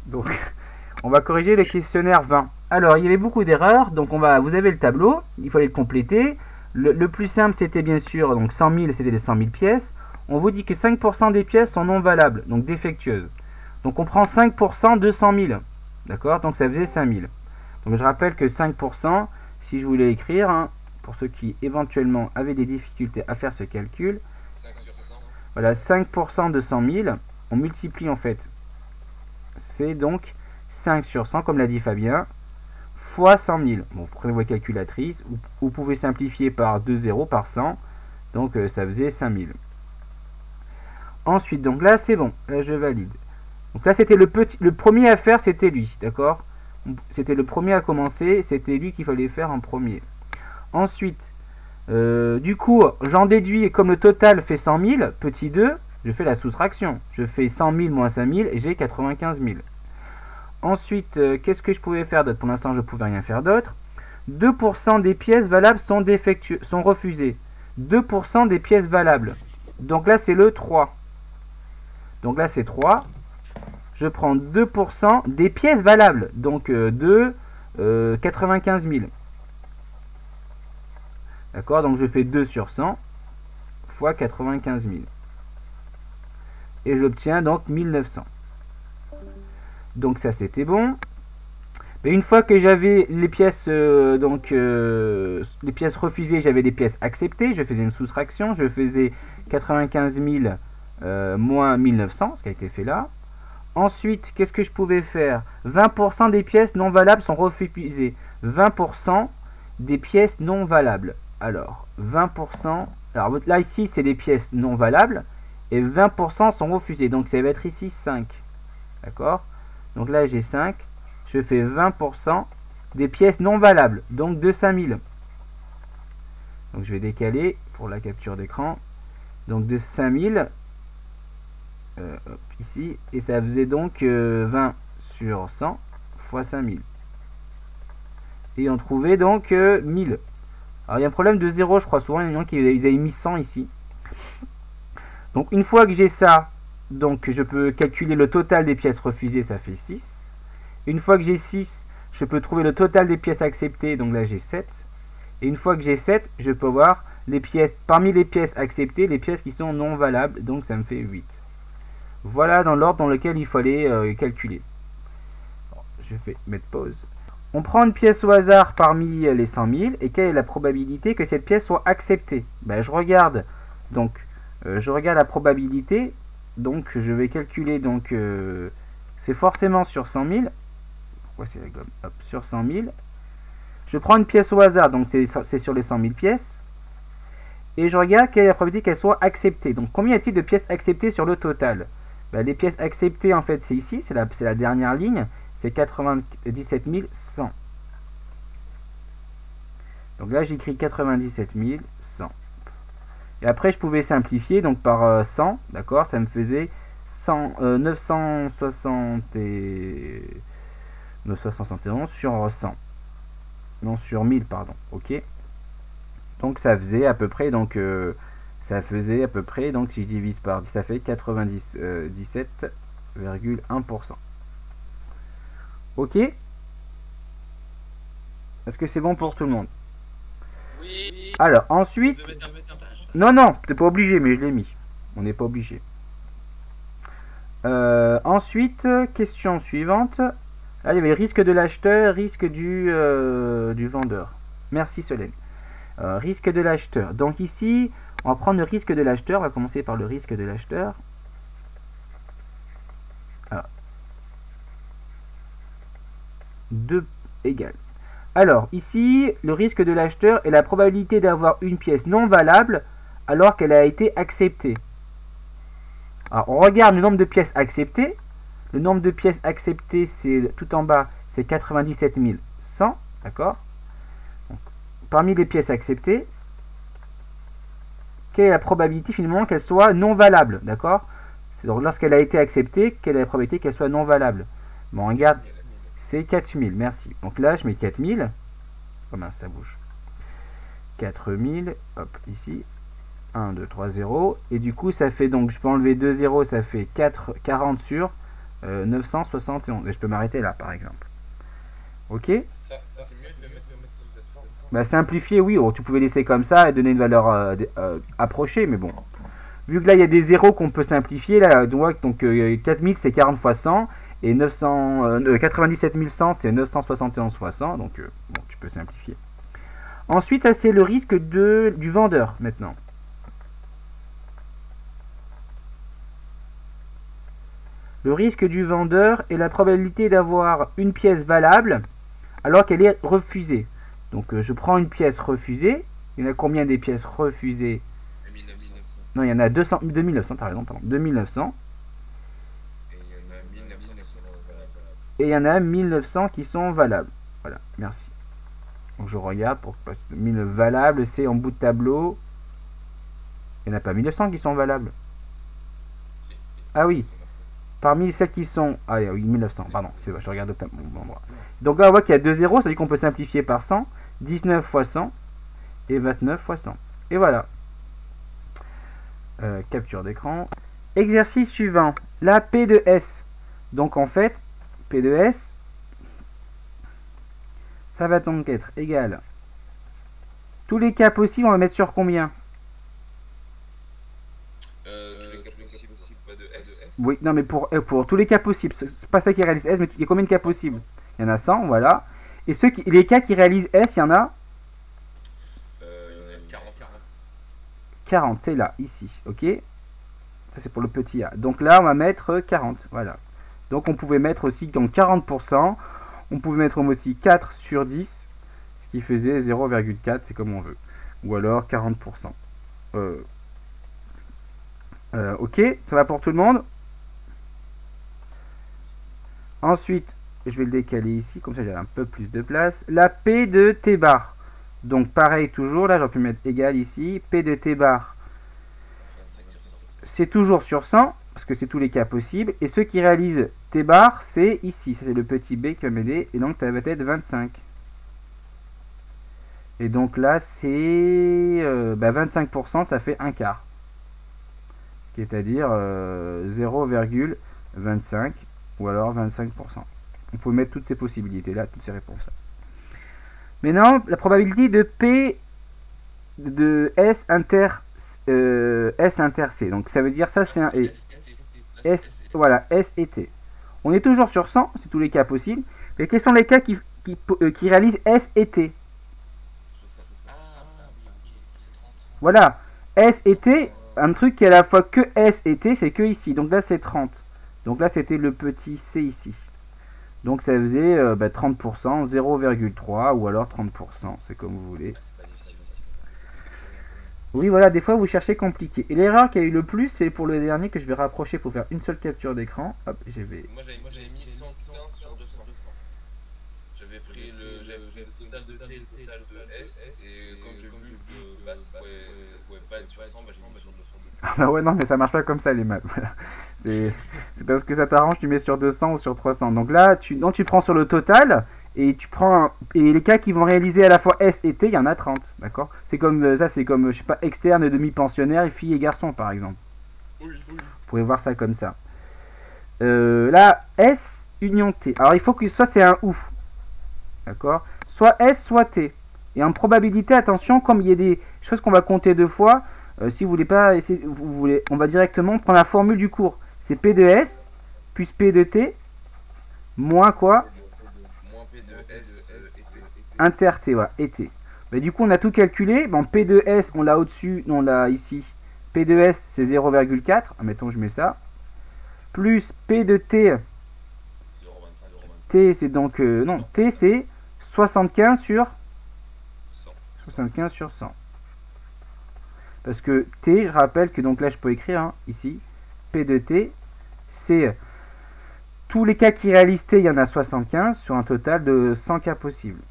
Donc, on va corriger le questionnaire 20. Alors, il y avait beaucoup d'erreurs, donc vous avez le tableau, il fallait le compléter. Le plus simple, c'était bien sûr, donc 100 000, c'était les 100 000 pièces. On vous dit que 5% des pièces sont non valables, donc défectueuses. Donc, on prend 5% de 100 000, d'accord? Donc, ça faisait 5 000. Donc, je rappelle que 5%, si je voulais écrire, hein, pour ceux qui éventuellement avaient des difficultés à faire ce calcul, 5 sur 100. voilà, 5% de 100 000, on multiplie en fait. C'est donc 5 sur 100, comme l'a dit Fabien, fois 100 000. Bon, prenez votre calculatrice, vous pouvez simplifier par 2 zéros, par 100, donc ça faisait 5 000. Ensuite, donc là c'est bon, là je valide. Donc là c'était le premier à faire, c'était lui, d'accord? C'était le premier à commencer, c'était lui qu'il fallait faire en premier. Ensuite, du coup, j'en déduis, comme le total fait 100 000, petit 2, je fais la soustraction. Je fais 100 000 moins 5 000 et j'ai 95 000. Ensuite, qu'est-ce que je pouvais faire d'autre? Pour l'instant, je ne pouvais rien faire d'autre. 2% des pièces valables sont refusées. 2% des pièces valables. Donc là, c'est le 3. Donc là, c'est 3. Je prends 2% des pièces valables. Donc 95 000. D'accord? Donc je fais 2 sur 100 fois 95 000. Et j'obtiens donc 1900. Donc ça, c'était bon. Mais une fois que j'avais les pièces les pièces refusées, j'avais les pièces acceptées, je faisais une soustraction, je faisais 95 000 moins 1900, ce qui a été fait là. Ensuite, qu'est-ce que je pouvais faire? 20% des pièces non valables sont refusées. 20% des pièces non valables. Alors, 20%... Alors là, ici, c'est les pièces non valables. Et 20% sont refusées. Donc, ça va être ici 5. D'accord? Donc là, j'ai 5. Je fais 20% des pièces non valables. Donc, de 5000. Donc, je vais décaler pour la capture d'écran. Donc, de 5000... ici, et ça faisait donc 20 sur 100 fois 5000. Et on trouvait donc 1000. Alors il y a un problème de 0, je crois. Souvent, il y a des gens qui avaient mis 100 ici. Donc une fois que j'ai ça, donc je peux calculer le total des pièces refusées, ça fait 6. Une fois que j'ai 6, je peux trouver le total des pièces acceptées, donc là j'ai 7. Et une fois que j'ai 7, je peux voir les pièces, parmi les pièces acceptées, les pièces qui sont non valables, donc ça me fait 8. Voilà dans l'ordre dans lequel il fallait calculer. Je vais mettre pause. On prend une pièce au hasard parmi les 100 000 et quelle est la probabilité que cette pièce soit acceptée? Ben, je regarde la probabilité, donc je vais calculer, donc c'est forcément sur 100 000. Pourquoi c'est la gomme? Hop, sur 100 000. Je prends une pièce au hasard, donc c'est sur les 100 000 pièces. Et je regarde quelle est la probabilité qu'elle soit acceptée. Donc combien y a-t-il de pièces acceptées sur le total? Ben, les pièces acceptées, en fait, c'est ici, c'est la dernière ligne, c'est 97 100. Donc là, j'écris 97 100. Et après, je pouvais simplifier, donc par 100, d'accord, ça me faisait 971 sur 100. Non, sur 1000, pardon, ok. Donc ça faisait à peu près, donc si je divise par 10, ça fait 97,1%. Ok? Est-ce que c'est bon pour tout le monde? Oui. Alors, ensuite... Non, t'es pas obligé, mais je l'ai mis. On n'est pas obligé. Ensuite, question suivante. Là, il y avait risque de l'acheteur, risque du vendeur. Merci Solène. Risque de l'acheteur. Donc ici, on va prendre le risque de l'acheteur. On va commencer par le risque de l'acheteur. 2 égale. Alors, ici, le risque de l'acheteur est la probabilité d'avoir une pièce non valable alors qu'elle a été acceptée. Alors, on regarde le nombre de pièces acceptées. Le nombre de pièces acceptées, c'est tout en bas, c'est 97 100. D'accord? Parmi les pièces acceptées, quelle est la probabilité finalement qu'elle soit non valable? D'accord? Donc, lorsqu'elle a été acceptée, quelle est la probabilité qu'elle soit non valable? Bon, regarde. C'est 4000, merci. Donc là, je mets 4000. Oh mince, ça bouge. 4000, hop, ici. 1, 2, 3, 0. Et du coup, ça fait donc, je peux enlever 2 0, ça fait 40 sur 971. Et je peux m'arrêter là, par exemple. Ok. Ça c'est mieux de le mettre sous cette forme. Bah, simplifier, oui. Oh, tu pouvais laisser comme ça et donner une valeur approchée, mais bon. Vu que là, il y a des zéros qu'on peut simplifier, là, donc 4000, c'est 40 fois 100. Et 97 100, c'est 971 fois 100. Donc, bon, tu peux simplifier. Ensuite, ça, c'est le risque du vendeur, maintenant. Le risque du vendeur est la probabilité d'avoir une pièce valable alors qu'elle est refusée. Donc, je prends une pièce refusée. Il y en a combien des pièces refusées? 1900. Non, il y en a 2900, t'as raison, pardon. 2900. Et il y en a 1900 Et il y en a 1900 qui qui sont valables. sont valables. Voilà, merci. Donc je regarde pour 1000 valables, c'est en bout de tableau. Il n'y en a pas 1900 qui sont valables. Si. Ah oui, parmi celles qui sont... Ah oui, 1900, pardon, c'est je regarde au bon endroit. Donc là on voit qu'il y a 2 zéros, ça veut dire qu'on peut simplifier par 100. 19 fois 100 et 29 fois 100. Et voilà. Capture d'écran. Exercice suivant. La P de S. Donc en fait, P de S, ça va donc être égal. Tous les cas possibles, on va mettre sur combien? Tous les cas possibles, pas de S. Oui, non mais pour tous les cas possibles. C'est pas ça qui réalise S, mais il y a combien de cas possibles? Il y en a 100, voilà. Et les cas qui réalisent S, il y en a Il y en a 40. 40, c'est là, ici, ok? Ça c'est pour le petit a. Donc là, on va mettre 40, voilà. Donc on pouvait mettre aussi donc 40%. On pouvait mettre aussi 4 sur 10, ce qui faisait 0,4, c'est comme on veut. Ou alors 40%. Ok, ça va pour tout le monde? Ensuite, je vais le décaler ici, comme ça j'ai un peu plus de place. La P de T bar. Donc pareil toujours, là j'aurais pu mettre égal ici. P de T bar, 25 sur 100. c'est toujours sur 100, parce que c'est tous les cas possibles. Et ceux qui réalisent T bar, c'est ici. Ça c'est le petit b qui va m'aider. Et donc ça va être 25. Et donc là c'est 25%, ça fait un quart. C'est-à-dire 0,25 ou alors 25%. On peut mettre toutes ces possibilités là, toutes ces réponses là. Maintenant, la probabilité de P de S inter C. Donc ça veut dire ça c'est un S, voilà, S et T. On est toujours sur 100, c'est tous les cas possibles. Mais quels sont les cas qui réalisent S et T? Ah, oui, ok, c'est 30. Voilà, S et T, un truc qui est à la fois que S et T, c'est que ici. Donc là c'est 30. Donc là c'était le petit C ici. Donc ça faisait 30%, 0,3 ou alors 30%, c'est comme vous voulez. Ah, c'est pas difficile. Oui, voilà, des fois vous cherchez compliqué. Et l'erreur qui a eu le plus, c'est pour le dernier que je vais rapprocher pour faire une seule capture d'écran. Hop, j'ai Moi j'avais mis 115 sur 200. J'avais pris le total de T et le total de S. Et quand j'ai vu que ça pouvait pas être sur 100, j'ai mis sur 200. Ah bah ouais, non, mais ça marche pas comme ça les maths. Voilà. C'est parce que ça t'arrange, tu mets sur 200 ou sur 300. Donc là, tu prends sur le total et tu prends et les cas qui vont réaliser à la fois S et T, il y en a 30, d'accord? C'est comme ça, c'est comme je sais pas, externe, demi-pensionnaire, filles et garçons par exemple. Oui. Vous pouvez voir ça comme ça. Là, S union T. Alors il faut que soit c'est un ou, d'accord? Soit S, soit T. Et en probabilité, attention, comme il y a des choses qu'on va compter deux fois, si vous voulez pas essayer, on va directement prendre la formule du cours. C'est P de S plus P de T moins quoi? Moins P de S et T. Inter T, voilà, et T. Mais du coup, on a tout calculé. Bon, P de S, on l'a au-dessus, on l'a ici. P de S, c'est 0,4. Admettons, je mets ça. Plus P de T. 0,25. T, c'est donc... non, T, c'est 75 sur 100. 75 sur 100. Parce que T, je rappelle que donc là, je peux écrire hein, ici. P de T, c'est... Tous les cas qui réalisent T, il y en a 75 sur un total de 100 cas possibles.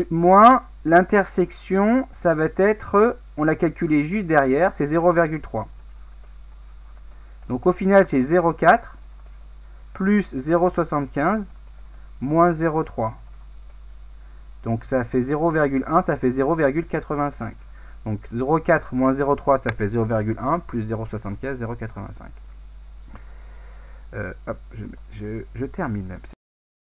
Moins l'intersection, ça va être, on l'a calculé juste derrière, c'est 0,3. Donc au final, c'est 0,4 plus 0,75 moins 0,3. Donc ça fait 0,1, ça fait 0,85. Donc 0,4 moins 0,3, ça fait 0,1 plus 0,75, 0,85. Hop, je termine.